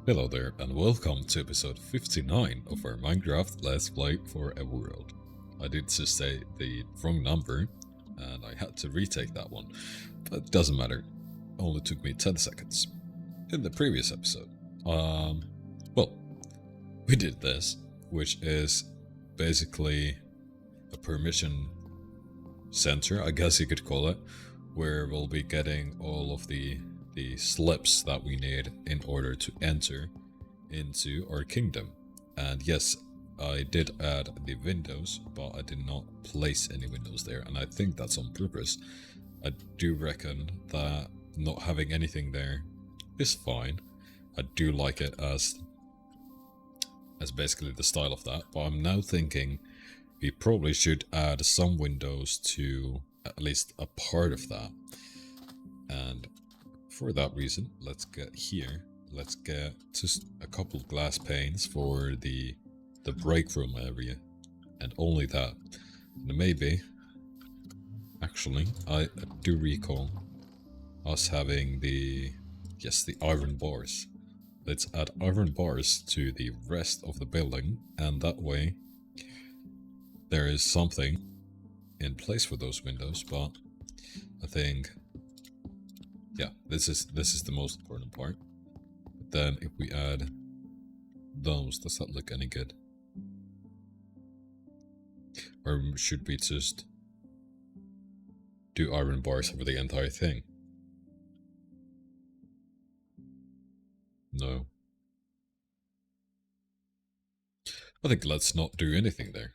Hello there, and welcome to episode 59 of our Minecraft Let's Play for a World. I did just say the wrong number, and I had to retake that one, but it doesn't matter. Only took me 10 seconds. In the previous episode, well, we did this, which is basically a permission center, I guess you could call it, where we'll be getting all of the slips that we need in order to enter into our kingdom. And yes, I did add the windows, but I did not place any windows there, and I think that's on purpose. I do reckon that not having anything there is fine. I do like it as basically the style of that, but I'm now thinking we probably should add some windows to at least a part of that. And for that reason, let's get here. Let's get just a couple glass panes for the break room area, and only that. And maybe, actually, I do recall us having the iron bars. Let's add iron bars to the rest of the building, and that way there is something in place for those windows. But I think, yeah, this is the most important part. But then if we add those, does that look any good? Or should we just do iron bars over the entire thing? No. I think let's not do anything there.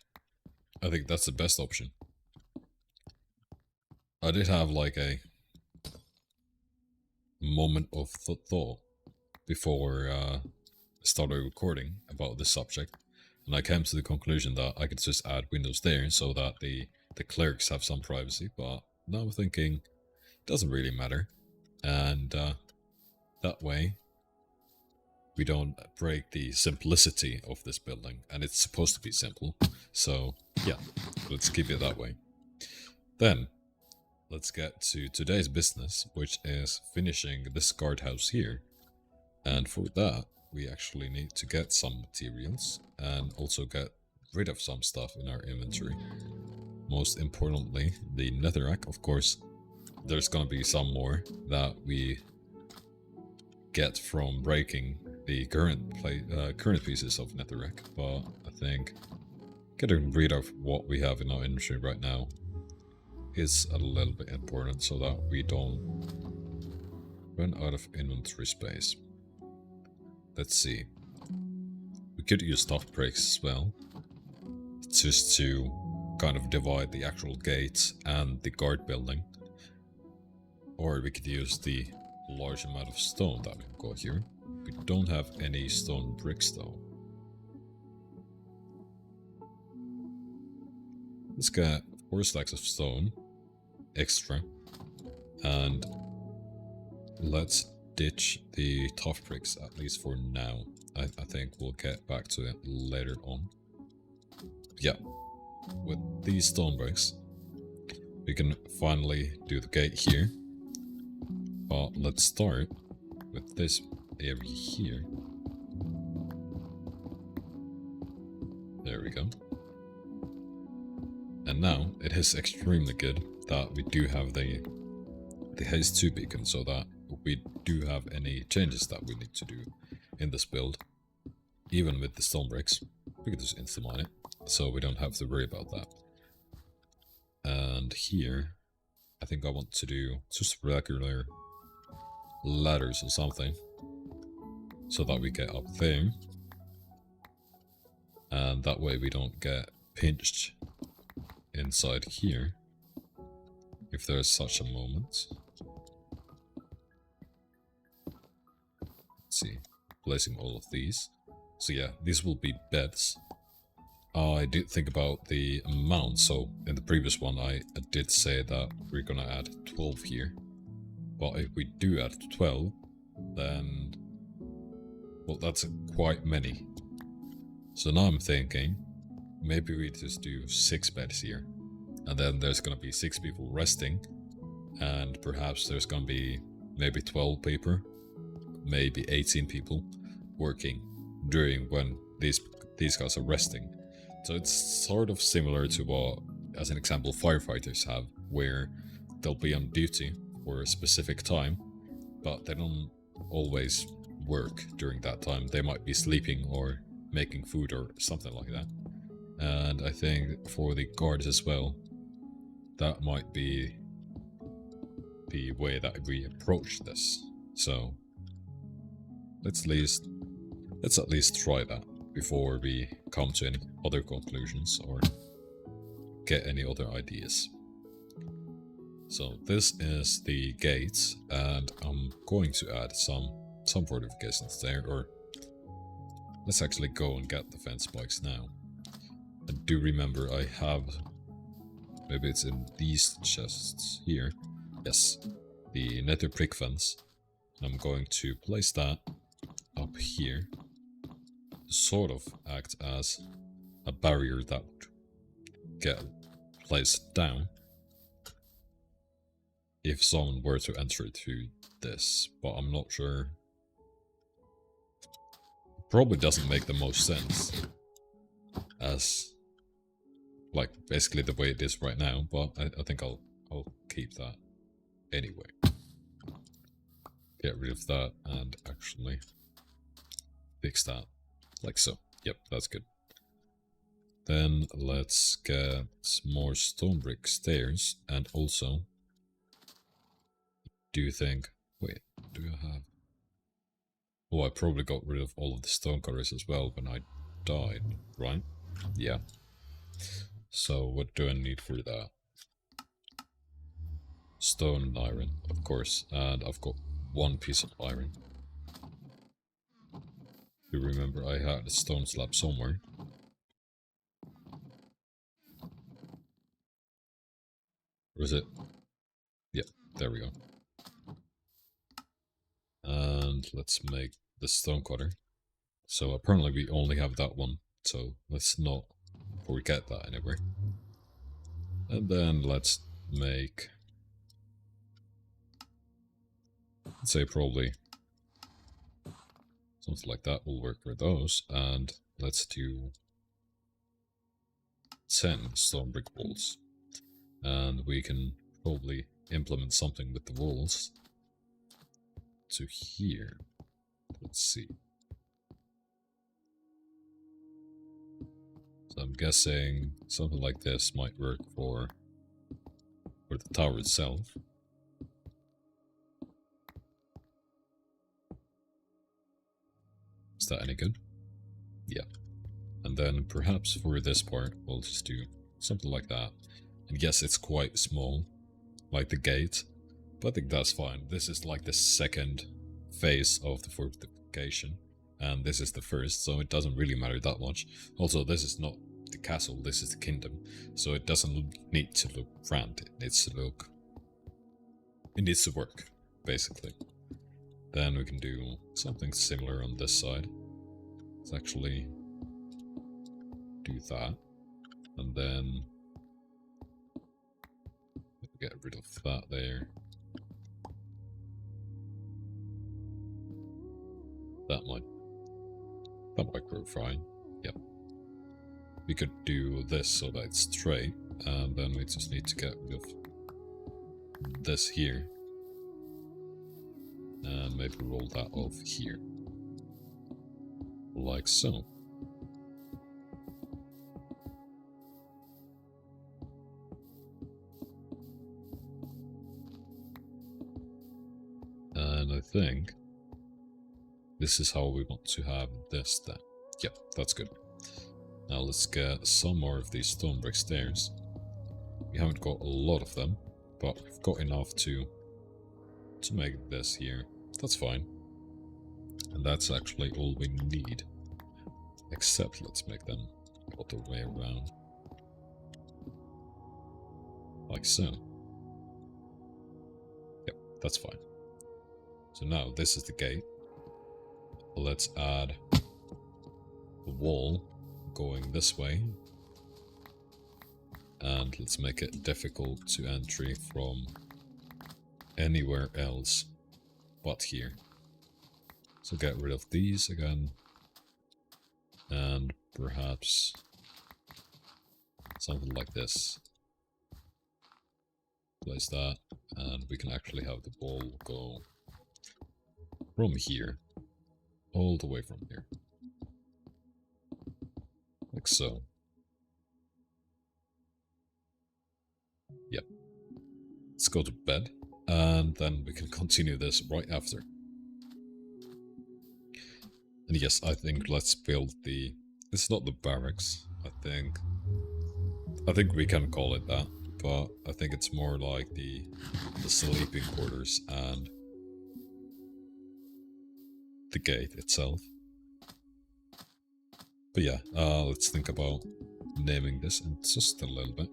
I think that's the best option. I did have like a moment of thought before I started recording about this subject, and I came to the conclusion that I could just add windows there so that the clerics have some privacy, but now I'm thinking it doesn't really matter, and that way we don't break the simplicity of this building, and it's supposed to be simple, so yeah, let's keep it that way. Then let's get to today's business, which is finishing this guardhouse here. And for that, we actually need to get some materials and also get rid of some stuff in our inventory. Most importantly, the netherrack. Of course, there's gonna be some more that we get from breaking the current pieces of netherrack, but I think getting rid of what we have in our inventory right now is a little bit important so that we don't run out of inventory space. Let's see. We could use stuff bricks as well, just to kind of divide the actual gates and the guard building. Or we could use the large amount of stone that we've got here. We don't have any stone bricks though. Let's get 4 stacks of stone extra, and let's ditch the tough bricks at least for now. I think we'll get back to it later on. Yeah, with these stone bricks we can finally do the gate here, but let's start with this area here. There we go. And now it is extremely good that we do have the haste 2 beacon, so that if we do have any changes that we need to do in this build, even with the stone bricks, we can just insta mine it, so we don't have to worry about that. And here, I think I want to do just regular ladders or something, so that we get up there, and that way we don't get pinched inside here, if there is such a moment. Let's see, placing all of these. So yeah, these will be beds. I did think about the amount, so in the previous one I did say that we're gonna add 12 here, but if we do add 12, then, well, that's quite many. So now I'm thinking maybe we just do 6 beds here, and then there's gonna be 6 people resting, and perhaps there's gonna be maybe 12 people, maybe 18 people, working during when these guys are resting. So it's sort of similar to what, as an example, firefighters have, where they'll be on duty for a specific time, but they don't always work during that time. They might be sleeping or making food or something like that. And I think for the guards as well, that might be the way that we approach this. So let's at least try that before we come to any other conclusions or get any other ideas. So this is the gates, and I'm going to add some fortifications there, or let's actually go and get the fence spikes now. I do remember I have, maybe it's in these chests here, yes, the nether brick fence. I'm going to place that up here to sort of act as a barrier that would get placed down if someone were to enter through this, but I'm not sure. Probably doesn't make the most sense as, like, basically the way it is right now, but I think I'll keep that anyway. Get rid of that and actually fix that like so. Yep, that's good. Then let's get more stone brick stairs, and also do you think, wait, do I have, oh, I probably got rid of all of the stone cutters as well when I died, right? Yeah. So what do I need for that? Stone and iron, of course, and I've got one piece of iron. You remember I had a stone slab somewhere. Or is it? Yep, there we go. And let's make the stone cutter. So apparently we only have that one, so let's not forget that anywhere. And then let's make, let's say probably something like that will work for those, and let's do 10 stone brick walls. And we can probably implement something with the walls to here. Let's see. So I'm guessing something like this might work for the tower itself. Is that any good? Yeah. And then perhaps for this part, we'll just do something like that. And yes, it's quite small, like the gate, but I think that's fine. This is like the second phase of the fortification, and this is the first, so it doesn't really matter that much. Also, this is not the castle, this is the kingdom, so it doesn't need to look grand. It needs to work, basically. Then we can do something similar on this side. Let's actually do that, and then get rid of that there. That might grow fine. Yep. We could do this so that it's straight, and then we just need to get rid of this here. And maybe roll that off here. Like so. And I think this is how we want to have this then. Yep, that's good. Now let's get some more of these stone brick stairs. We haven't got a lot of them, but we've got enough to make this here. That's fine. And that's actually all we need. Except let's make them the other way around. Like so. Yep, that's fine. So now this is the gate. Let's add a wall going this way. And let's make it difficult to entry from anywhere else but here. So get rid of these again. And perhaps something like this. Place that, and we can actually have the ball go from here all the way from here, like so. Yep. Let's go to bed, and then we can continue this right after. And yes, I think let's build the... It's not the barracks, I think we can call it that, but I think it's more like the sleeping quarters and the gate itself. But yeah, let's think about naming this in just a little bit.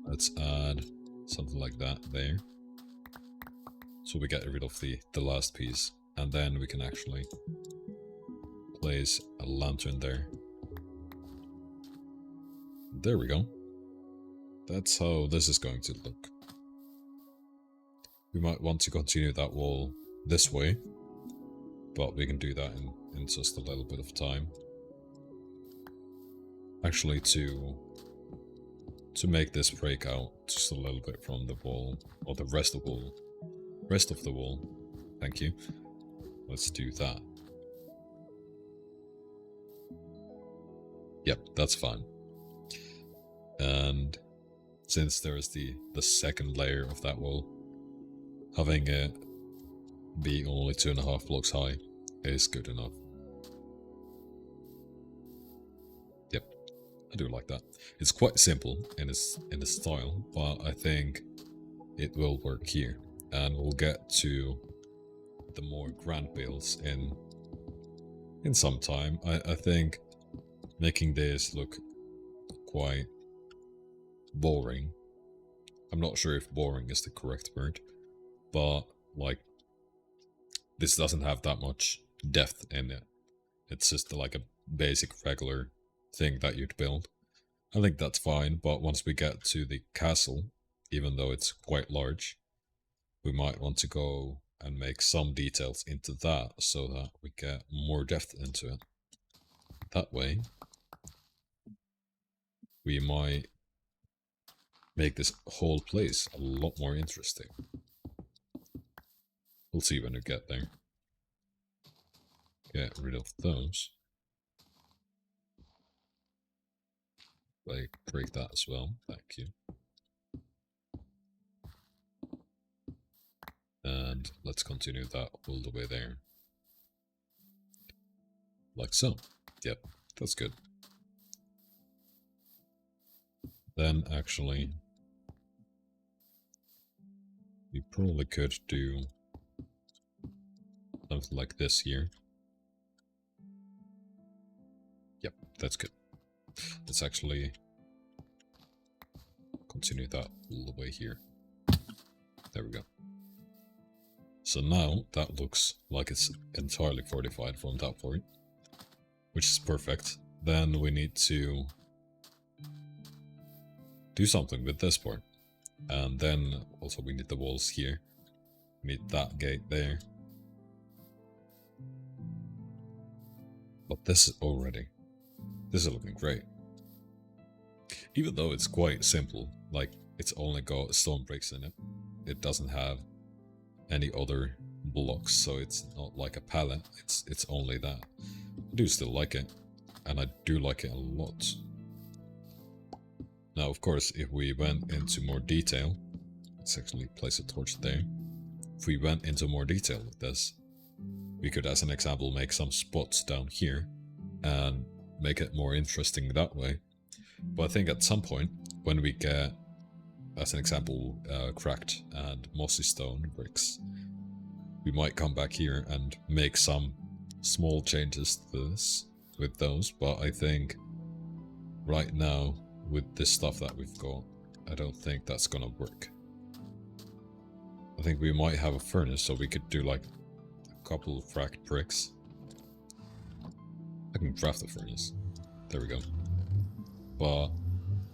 Let's add something like that there. So we get rid of the last piece. And then we can actually place a lantern there. There we go. That's how this is going to look. We might want to continue that wall this way, but we can do that in just a little bit of time. Actually, to make this break out just a little bit from the wall, or the rest of the wall. Thank you. Let's do that. Yep, that's fine. And since there is the second layer of that wall, having it be only 2.5 blocks high is good enough. Yep, I do like that. It's quite simple in its style, but I think it will work here. And we'll get to the more grand builds in some time. I think making this look quite boring. I'm not sure if boring is the correct word, but like this doesn't have that much depth in it. It's just like a basic regular thing that you'd build. I think that's fine, but once we get to the castle, even though it's quite large, we might want to go and make some details into that so that we get more depth into it. That way, we might make this whole place a lot more interesting. We'll see when we get there. Get rid of those. Like, break that as well. Thank you. And let's continue that all the way there. Like so. Yep, that's good. Then actually, we probably could do something like this here. Yep, that's good. Let's actually continue that all the way here. There we go. So now that looks like it's entirely fortified from that point, which is perfect. Then we need to do something with this part. And then also we need the walls here. We need that gate there. But this is looking great. Even though it's quite simple, like it's only got stone bricks in it. It doesn't have any other blocks, so it's not like a pallet, it's only that. I do still like it, and I do like it a lot. Now, of course, if we went into more detail, let's actually place a torch there. If we went into more detail with this, we could, as an example, make some spots down here and make it more interesting that way. But I think at some point, when we get, as an example, cracked and mossy stone bricks, we might come back here and make some small changes to this with those. But I think right now, with this stuff that we've got, I don't think that's gonna work. I think we might have a furnace, so we could do like a couple of cracked bricks. I can craft a furnace. There we go. But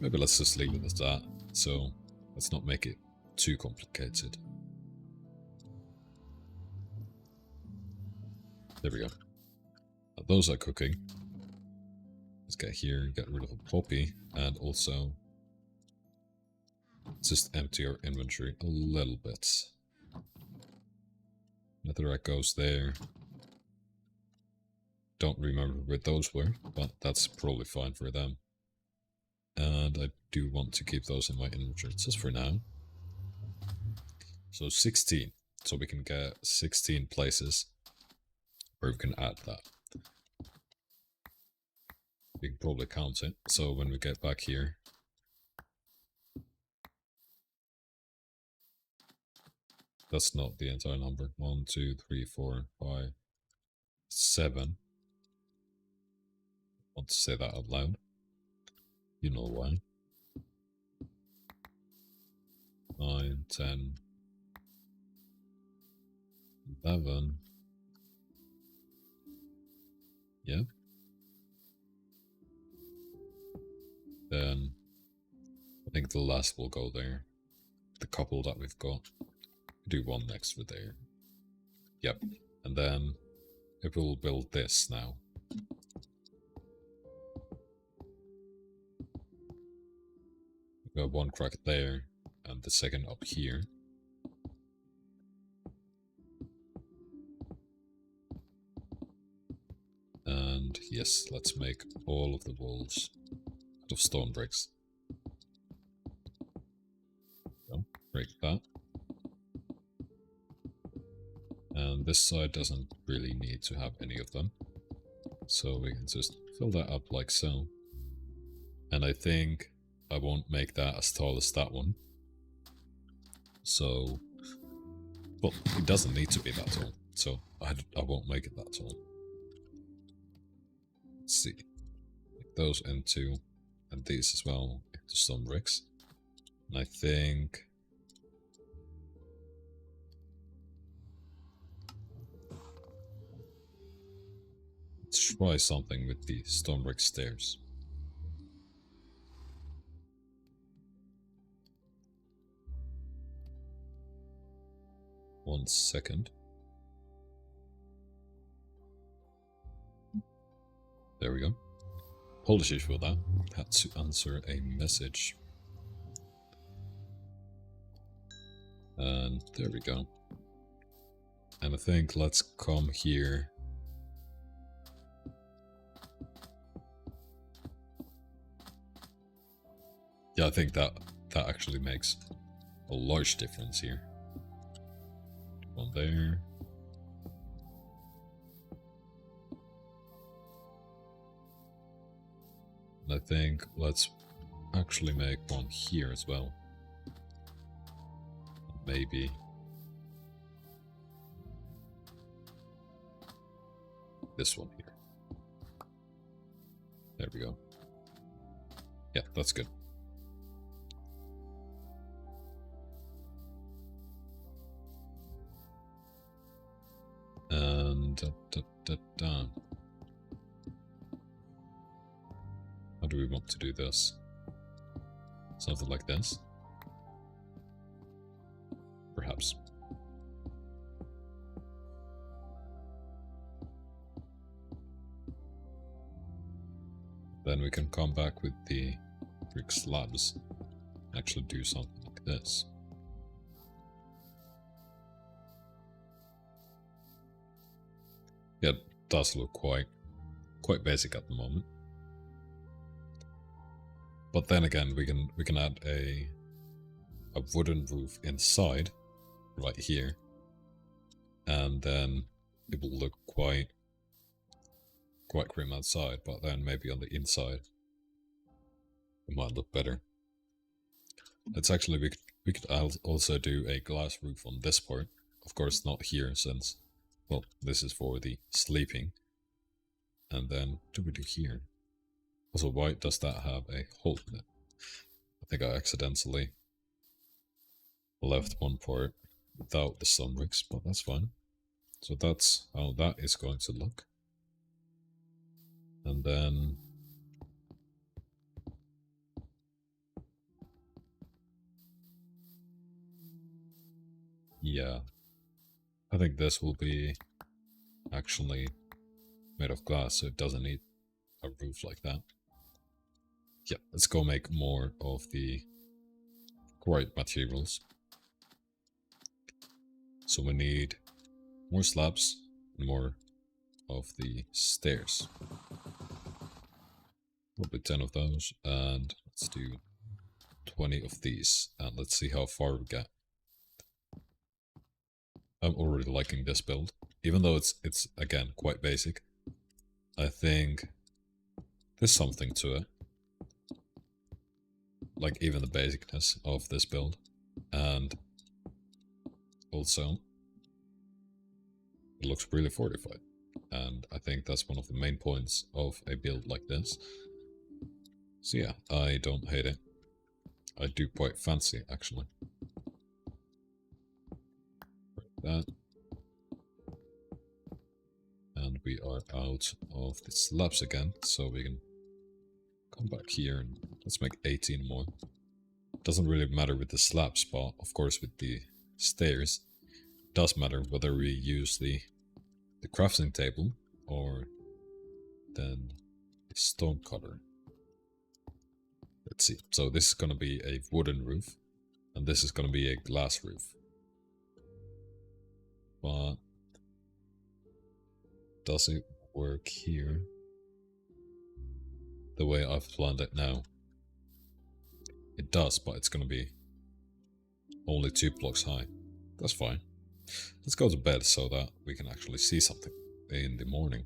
maybe let's just leave it as that. So let's not make it too complicated. There we go. Now those are cooking. Let's get here and get rid of a poppy, and also just empty our inventory a little bit. Netherrack goes there. Don't remember where those were, but that's probably fine for them. And I do want to keep those in my inventory just for now. So 16. So we can get 16 places where we can add that. We can probably count it. So when we get back here, that's not the entire number. 1, 2, 3, 4, 5, 7. I want to say that out loud. You know why. 9, 10, 11. Yeah. Then I think the last will go there. The couple that we've got. Do one next for there. Yep. And then it will build this now. We got one crack there, and the second up here. And yes, let's make all of the walls out of stone bricks. So, break that. And this side doesn't really need to have any of them. So we can just fill that up like so. And I think I won't make that as tall as that one. So, well, it doesn't need to be that tall. So I won't make it that tall. Let's see. Make those into, and these as well, into stone bricks. And I think let's try something with the stone brick stairs. One second. There we go. Apologies for that. Had to answer a message. And there we go. And I think let's come here. Yeah, I think that actually makes a large difference here. One there. And I think let's actually make one here as well. Maybe this one here. There we go. Yeah, that's good. And how do we want to do this? Something like this? Perhaps. Then we can come back with the brick slabs. Actually do something like this. Yeah, it does look quite basic at the moment. But then again, we can add a wooden roof inside, right here, and then it will look quite grim outside. But then maybe on the inside, it might look better. It's actually we could also do a glass roof on this part. Of course, not here since, well, this is for the sleeping. And then what do we do here? Also, why does that have a hole in it? I think I accidentally left one part without the stone bricks, but that's fine. So that's how that is going to look. And then yeah, I think this will be actually made of glass, so it doesn't need a roof like that. Yeah, let's go make more of the quarried materials. So we need more slabs and more of the stairs. Probably 10 of those, and let's do 20 of these, and let's see how far we get. I'm already liking this build, even though it's again quite basic. I think there's something to it, like even the basicness of this build, and also it looks really fortified, and I think that's one of the main points of a build like this. So yeah, I don't hate it. I do quite fancy actually. Like that. And we are out of the slabs again, so we can come back here and let's make 18 more. Doesn't really matter with the slabs, but of course with the stairs, it does matter whether we use the crafting table or then the stone cutter. Let's see. So this is going to be a wooden roof, and this is going to be a glass roof. But does it work here the way I've planned it now? It does, but it's going to be only 2 blocks high. That's fine. Let's go to bed so that we can actually see something in the morning.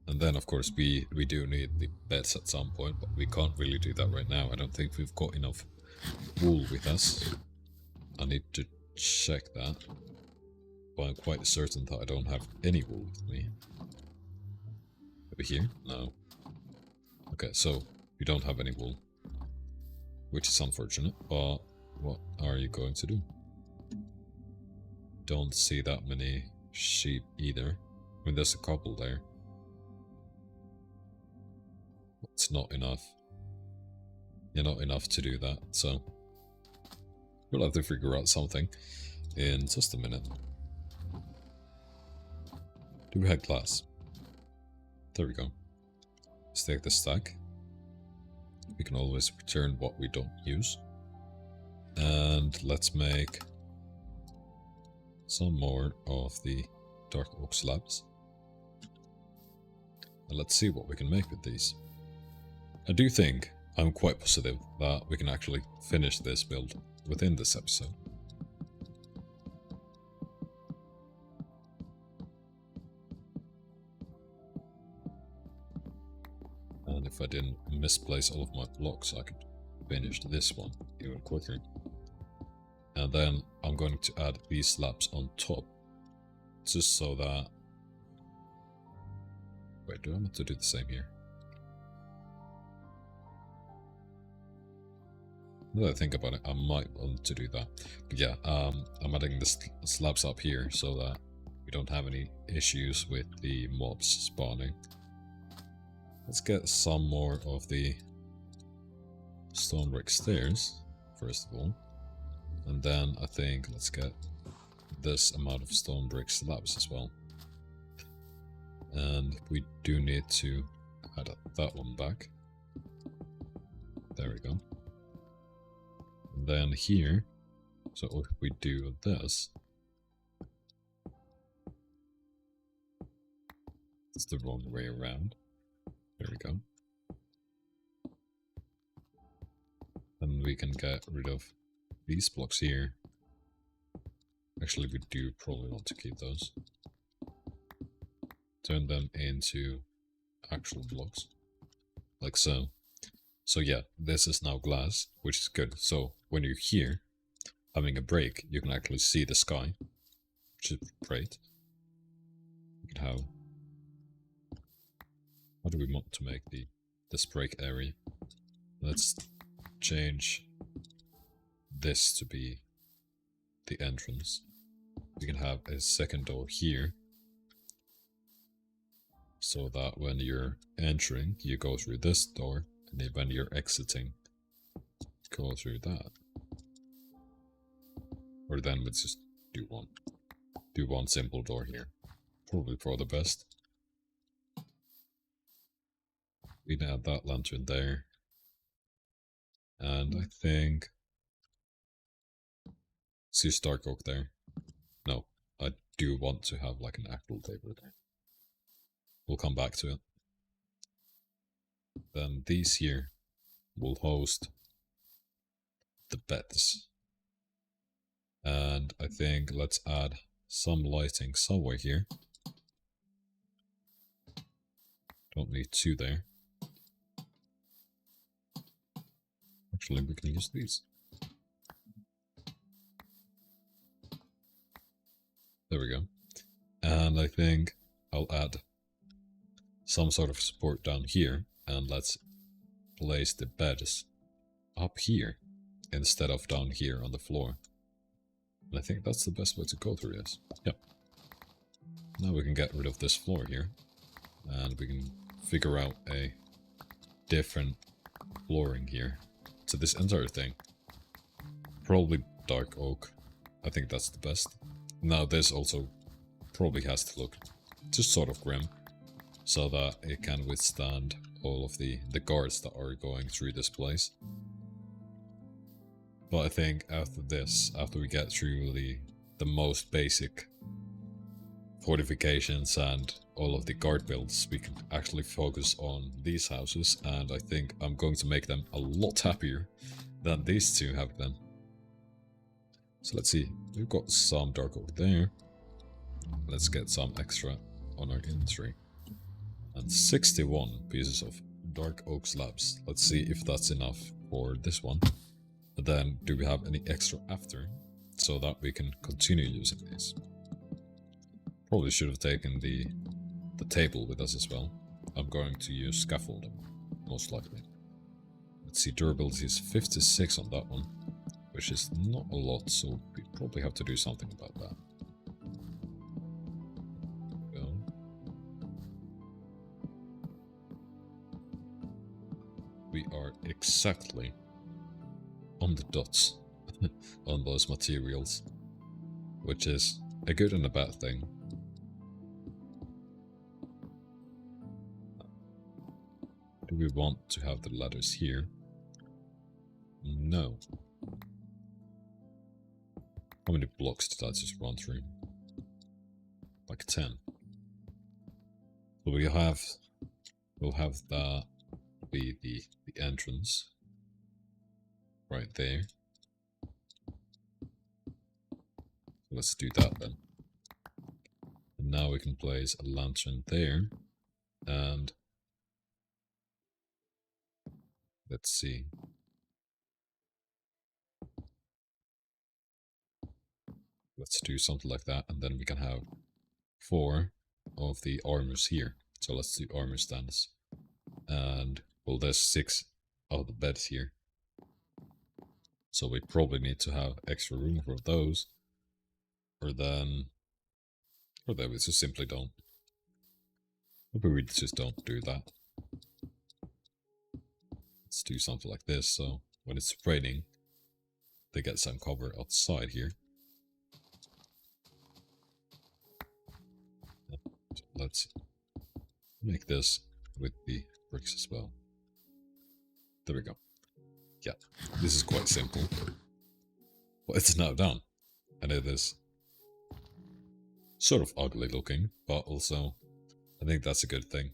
And then, of course, we do need the beds at some point, but we can't really do that right now. I don't think we've got enough wool with us. I need to check that. But I'm quite certain that I don't have any wool with me. Over here? No. Okay, so we don't have any wool. Which is unfortunate, but what are you going to do? Don't see that many sheep either. I mean, there's a couple there. It's not enough. You're not enough to do that, so we'll have to figure out something in just a minute. Do we have glass? There we go. Let's take the stack. We can always return what we don't use. And let's make some more of the dark oak slabs. And let's see what we can make with these. I do think I'm quite positive that we can actually finish this build within this episode. And if I didn't misplace all of my blocks, I could finish this one even quicker. And then I'm going to add these slabs on top, just so that... Wait, do I want to do the same here? Now that I think about it, I might want to do that. But yeah, I'm adding the slabs up here so that we don't have any issues with the mobs spawning. Let's get some more of the stone brick stairs, first of all. And then I think let's get this amount of stone brick slabs as well. And we do need to add that one back. There we go. And then here, so if we do this, it's the wrong way around. There we go. And we can get rid of these blocks here. Actually, we do probably want to keep those. Turn them into actual blocks, like so. So yeah, this is now glass, which is good. So when you're here, having a break, you can actually see the sky, which is great. You can have... How do we want to make this break area? Let's change this to be the entrance. We can have a second door here, so that when you're entering, you go through this door, and then when you're exiting, go through that. Or then we just do one. do one simple door here. Probably for the best. We add that lantern there. And I think... see Stark Oak there. No, I do want to have like an actual table there. We'll come back to it. Then these here will host the beds. And I think let's add some lighting somewhere here. Don't need two there. Actually, we can use these. There we go. And I think I'll add some sort of support down here, and let's place the beds up here instead of down here on the floor. And I think that's the best way to go through this. Yep. Now we can get rid of this floor here, and we can figure out a different flooring here to this entire thing. Probably dark oak. I think that's the best. Now this also probably has to look just sort of grim, so that it can withstand all of the guards that are going through this place. But I think after this, after we get through the most basic fortifications and all of the guard builds, we can actually focus on these houses, and I think I'm going to make them a lot happier than these two have been. So let's see, we've got some dark oak there. Let's get some extra on our inventory. And 61 pieces of dark oak slabs. Let's see if that's enough for this one. And then do we have any extra after, so that we can continue using these. Probably should have taken the table with us as well. I'm going to use scaffolding, most likely. Let's see, durability is 56 on that one, which is not a lot, so we probably have to do something about that. We are exactly on the dots on those materials, which is a good and a bad thing. Do we want to have the ladders here? No. How many blocks did I just run through? Like 10. So we'll have that be the entrance right there. Let's do that then. And now we can place a lantern there, and let's see. Let's do something like that, and then we can have 4 of the armors here. So let's do armor stands. And well, there's 6 of the beds here. So we probably need to have extra room for those. Or then we just simply don't. Maybe we just don't do that. Let's do something like this, so when it's raining, they get some cover outside here. So let's make this with the bricks as well. There we go. Yeah, this is quite simple. But it's now done. And it is sort of ugly looking, but also I think that's a good thing.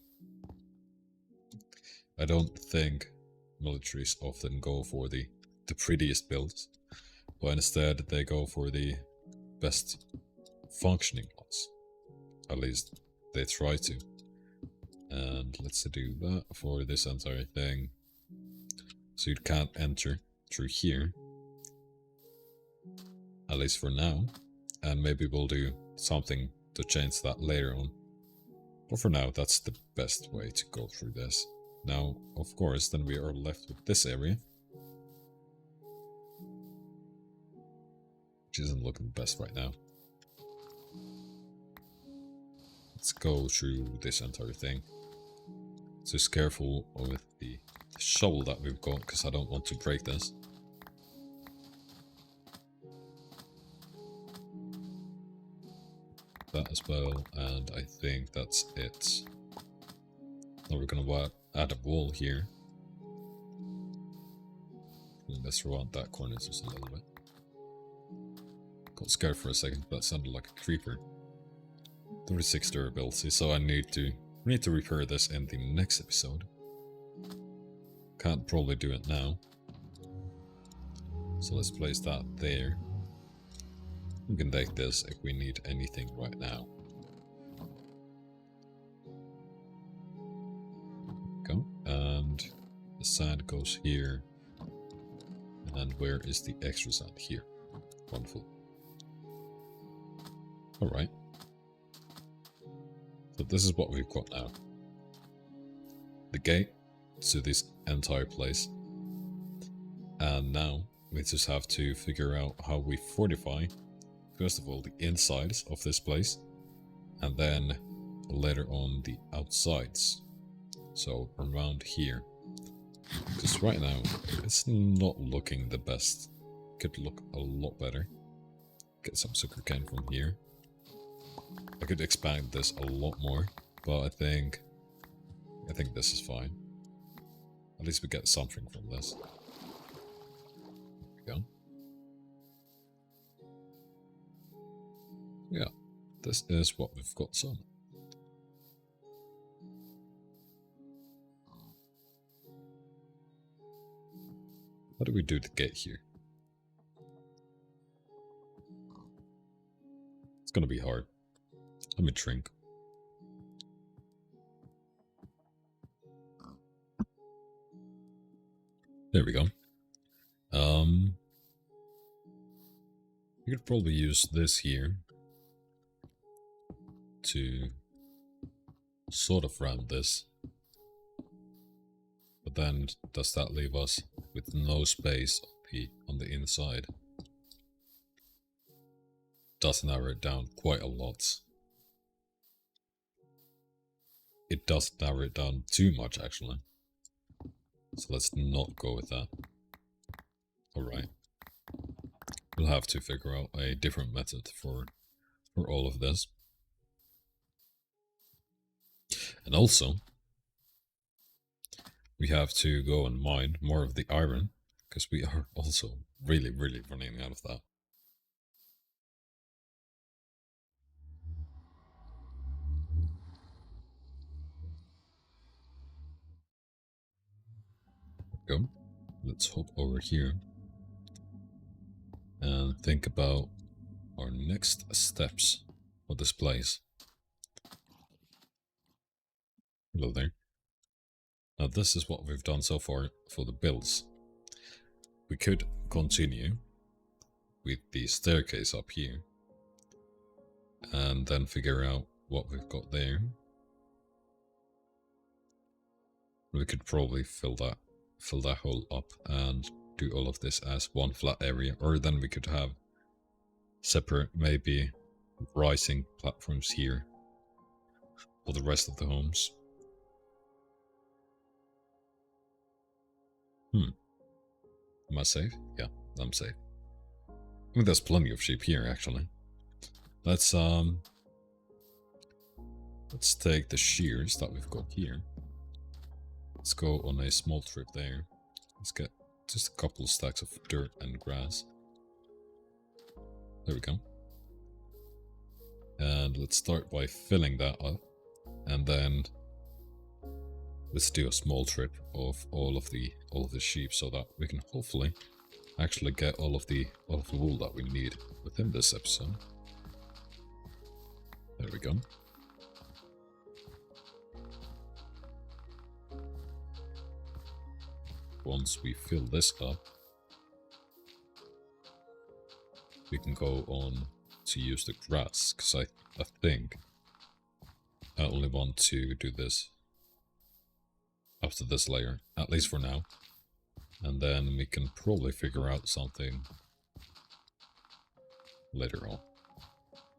I don't think militaries often go for the prettiest builds, but instead they go for the best functioning ones. At least they try to. And let's do that for this entire thing. So you can't enter through here. At least for now. And maybe we'll do something to change that later on. But for now, that's the best way to go through this. Now, of course, then we are left with this area, which isn't looking the best right now. Let's go through this entire thing. Just careful with the shovel that we've got, because I don't want to break this. that as well, and I think that's it. Now we're gonna add a wall here. Let's rewind that corner just a little bit. Got scared for a second, that sounded like a creeper. 36 durability, so I need to repair this in the next episode. Can't probably do it now. So let's place that there. We can take this if we need anything right now. Go. And the sand goes here. And where is the extra sand? Here. Wonderful. Alright. So this is what we've got now. The gate to this entire place. And now we just have to figure out how we fortify, first of all, the insides of this place, and then later on the outsides. So around here. Because right now, it's not looking the best. Could look a lot better. Get some sugarcane from here. I could expand this a lot more, but I think this is fine. At least we get something from this. There we go. Yeah, this is what we've got some. How do we do the gate here? It's gonna be hard. Let me drink. There we go. You could probably use this here to sort of round this. But then does that leave us with no space on the inside? Does narrow it down quite a lot. It does narrow it down too much actually. So let's not go with that. Alright. We'll have to figure out a different method for all of this. And also, we have to go and mine more of the iron, because we are also really running out of that. Go. Let's hop over here and think about our next steps for this place. Hello there. Now this is what we've done so far for the builds. We could continue with the staircase up here and then figure out what we've got there. We could probably fill that hole up and do all of this as one flat area, or then we could have separate, maybe rising platforms here for the rest of the homes. Am I safe? Yeah, I'm safe. I mean, there's plenty of sheep here actually. Let's take the shears that we've got here. Let's go on a small trip there. Let's get just a couple of stacks of dirt and grass. There we go. And let's start by filling that up. And then let's do a small trip of all of the sheep so that we can hopefully actually get all of the wool that we need within this episode. There we go. Once we fill this up, we can go on to use the grass, because I think I only want to do this up to this layer, at least for now. And then we can probably figure out something later on.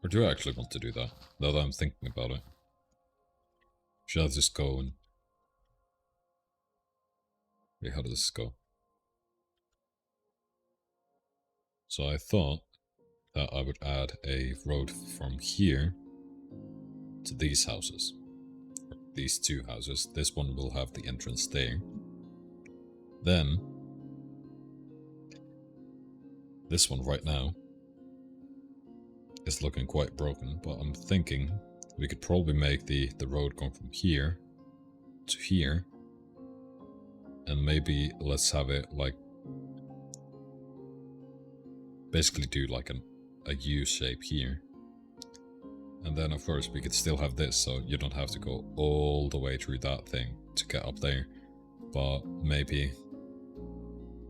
Or do I actually want to do that, now that I'm thinking about it? Should I just go and... Wait, how does this go? So I thought that I would add a road from here to these houses. These two houses. This one will have the entrance there. Then this one right now is looking quite broken, but I'm thinking we could probably make the road come from here to here, and maybe let's have it like basically do like a U shape here. And then of course we could still have this, so you don't have to go all the way through that thing to get up there. But maybe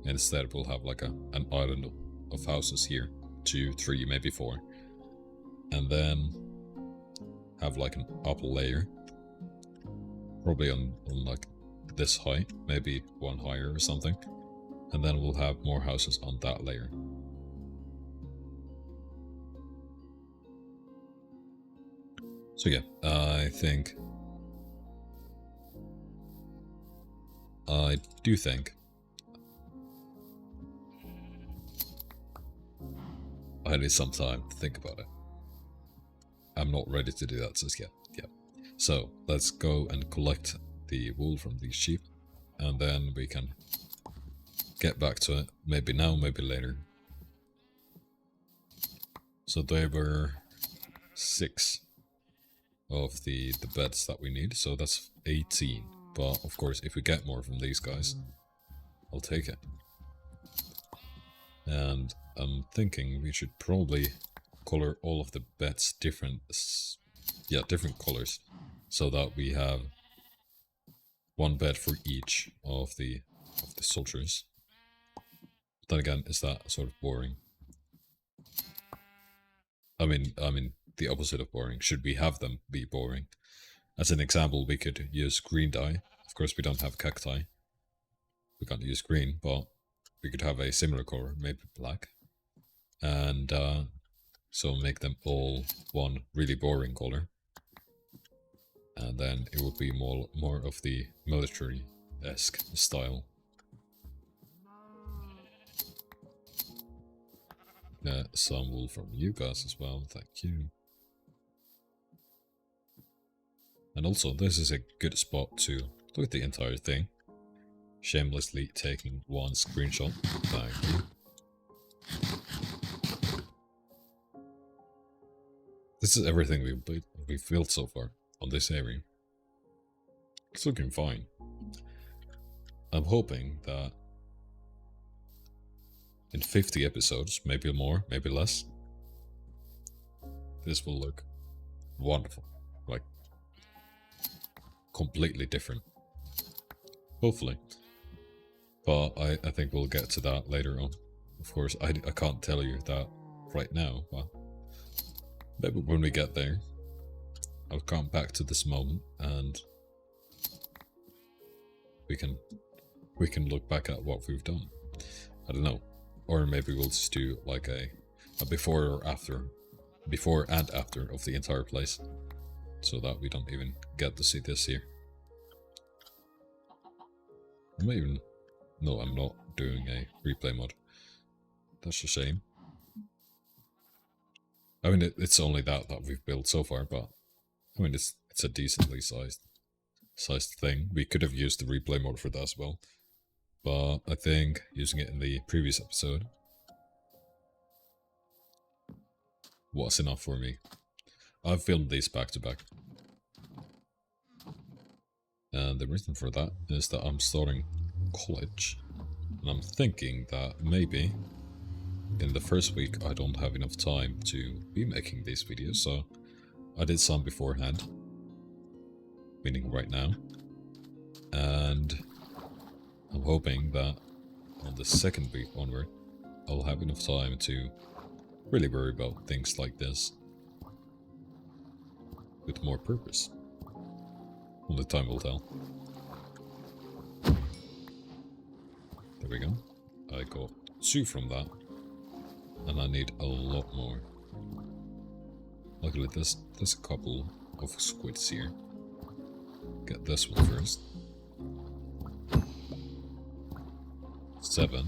instead we'll have like an island of houses here. 2, 3, maybe 4. And then have like an upper layer. Probably on like this height, maybe one higher or something. And then we'll have more houses on that layer. So yeah, I do think I need some time to think about it. I'm not ready to do that just yet. Yeah. So let's go and collect the wool from these sheep, and then we can get back to it. Maybe now, maybe later. So there were 6 of the beds that we need, so that's 18. But of course, if we get more from these guys, I'll take it. And I'm thinking we should probably color all of the beds different colors, so that we have one bed for each of the soldiers. Then again, is that sort of boring? I mean the opposite of boring. Should we have them be boring? As an example, we could use green dye. Of course, we don't have cacti. We can't use green, but we could have a similar color, maybe black. And so make them all one really boring color. And then it would be more of the military-esque style. Some wool from you guys as well, thank you. And also, this is a good spot to look at the entire thing. Shamelessly taking one screenshot. Thank you. This is everything we've built so far on this area. It's looking fine. I'm hoping that in 50 episodes, maybe more, maybe less, this will look wonderful. Like, completely different. Hopefully. But I think we'll get to that later on. Of course, I can't tell you that right now, but maybe when we get there, I'll come back to this moment and we can look back at what we've done. I don't know. Or maybe we'll just do like a before and after of the entire place, so that we don't even get to see this here. No, I'm not doing a replay mod. That's a shame. I mean, it's only that we've built so far, but I mean, it's a decently sized thing. We could have used the replay mod for that as well, but I think using it in the previous episode was enough for me. I've filmed these back to back, and the reason for that is that I'm starting college, and I'm thinking that maybe in the first week I don't have enough time to be making these videos, so I did some beforehand, meaning right now, and I'm hoping that on the second week onward I'll have enough time to really worry about things like this with more purpose. Only time will tell. There we go. I got 2 from that, and I need a lot more. Luckily there's a couple of squids here. Get this one first. 7.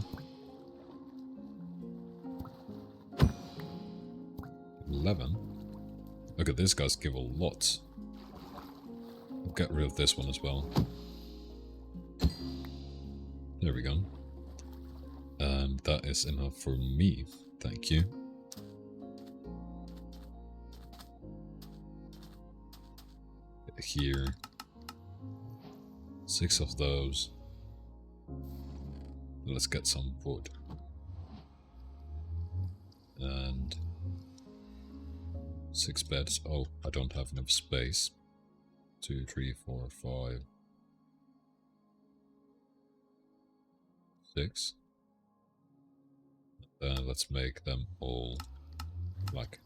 11. Okay, these guys give a lot. I'll get rid of this one as well. There we go. And that is enough for me. Thank you. Here. 6 of those. Let's get some wood. And 6 beds. Oh, I don't have enough space. 2, 3, 4, 5, 6. Let's make them all black.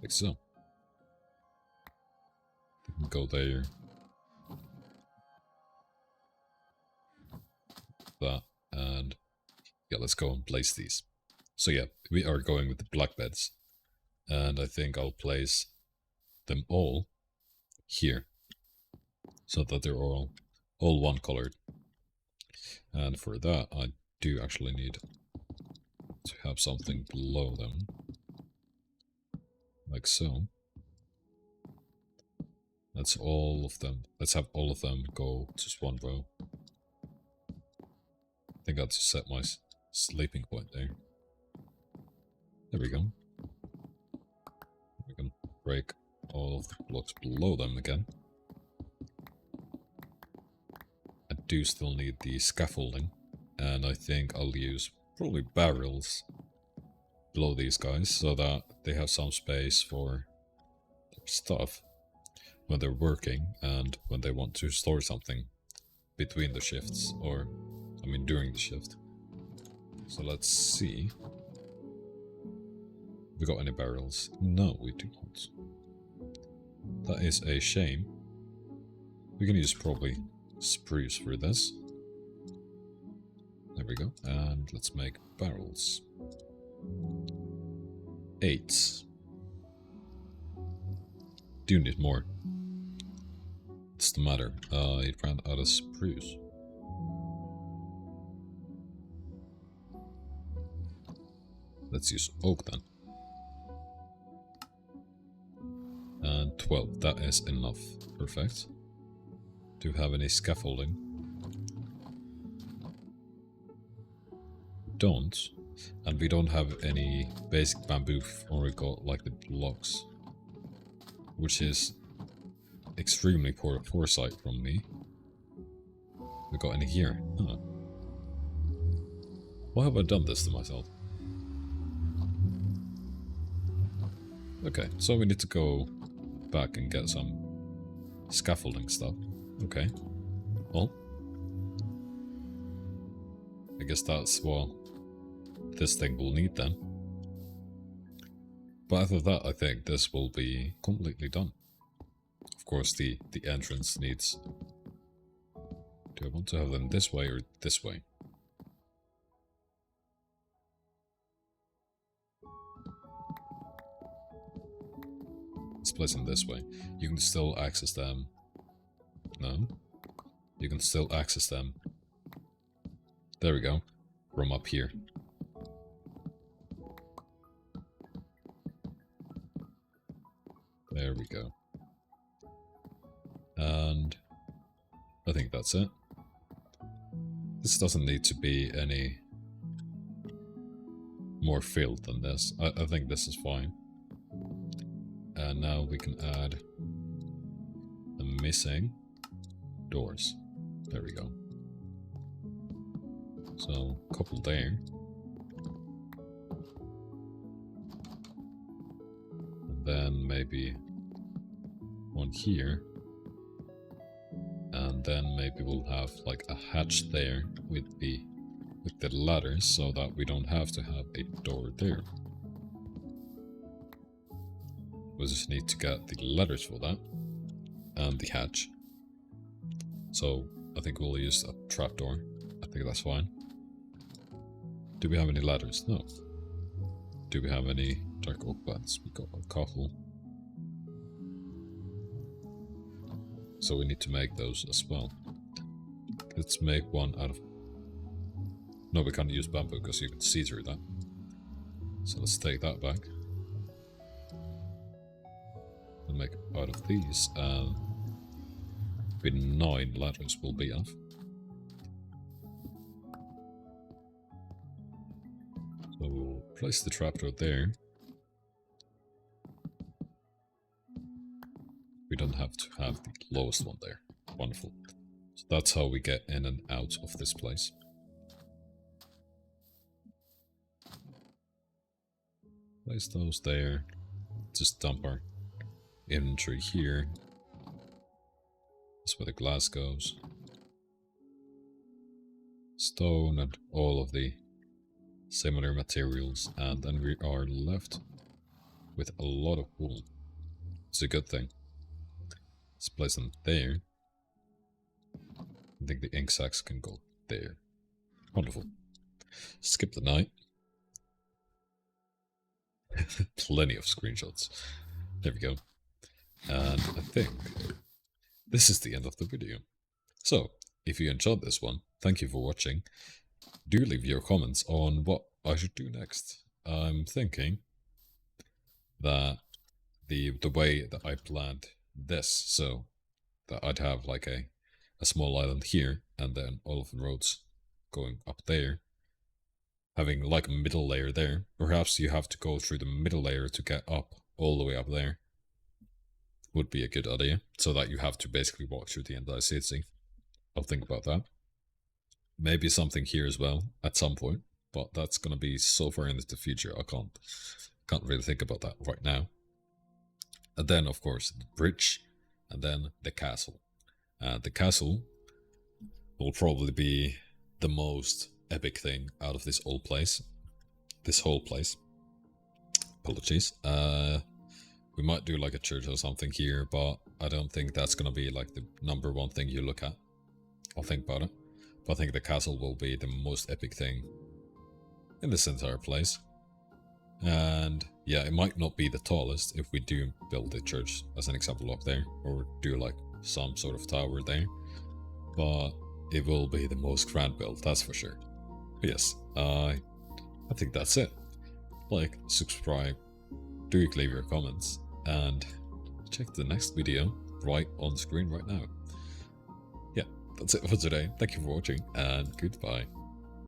Like so. We can go there. That, and yeah, let's go and place these. So yeah, we are going with the black beds. And I think I'll place them all here. So that they're all one colored. And for that, I do actually need to have something below them. Like so. That's all of them. Let's have all of them go to just one row. I think I have to set my sleeping point there. There we go. We can break all of the blocks below them again. I do still need the scaffolding, and I think I'll use probably barrels below these guys so that they have some space for their stuff when they're working and when they want to store something between the shifts, or I mean during the shift. So let's see. Have we got any barrels? No, we do not. That is a shame. We can use probably spruce for this. There we go. And let's make barrels. 8. Do need more. What's the matter? It ran out of spruce. Let's use oak then. And 12, that is enough. Perfect. Do you have any scaffolding? Don't. And we don't have any basic bamboo, or we got like the blocks. Which is extremely poor foresight from me. We got any here? Huh. Why have I done this to myself? Okay, so we need to go back and get some scaffolding stuff. Okay. Well, I guess that's what this thing will need then. But after that, I think this will be completely done. Of course, the entrance needs... Do I want to have them this way or this way? Let's place them this way. You can still access them. No? You can still access them. There we go. From up here. There we go. And I think that's it. This doesn't need to be any more filled than this. I think this is fine. And now we can add the missing doors. There we go. So, a couple there. And then maybe one here. And then maybe we'll have like a hatch there with the ladders so that we don't have to have a door there. We just need to get the ladders for that. And the hatch. So I think we'll use a trapdoor. I think that's fine. Do we have any ladders? No. Do we have any dark oak beds? We got a couple. So we need to make those as well. Let's make one out of... No, we can't use bamboo because you can see through that. So let's take that back. I'll make out of these, and maybe 9 ladders will be enough. So we'll place the trapdoor there. We don't have to have the lowest one there. Wonderful. So that's how we get in and out of this place. Place those there. Just dump our inventory here. That's where the glass goes. Stone and all of the similar materials, and then we are left with a lot of wool. It's a good thing. Let's place them there. I think the ink sacks can go there. Wonderful. Skip the night. Plenty of screenshots. There we go. And I think this is the end of the video. So, if you enjoyed this one, thank you for watching. Do leave your comments on what I should do next. I'm thinking that the way that I planned this, so that I'd have like a small island here, and then all of the roads going up there, having like a middle layer there. Perhaps you have to go through the middle layer to get up all the way up there. Would be a good idea, so that you have to basically walk through the entire city. I'll think about that. Maybe something here as well at some point, but that's gonna be so far into the future. I can't really think about that right now. And then of course the bridge, and then the castle. The castle will probably be the most epic thing out of this whole place. Apologies. We might do like a church or something here, but I don't think that's gonna be like the #1 thing you look at. I'll think about it. But I think the castle will be the most epic thing in this entire place. And yeah, it might not be the tallest if we do build a church as an example up there, or do like some sort of tower there. But it will be the most grand build, that's for sure. But yes, I think that's it. Like, subscribe, do leave your comments, and check the next video right on screen right now. Yeah, that's it for today. Thank you for watching, and goodbye.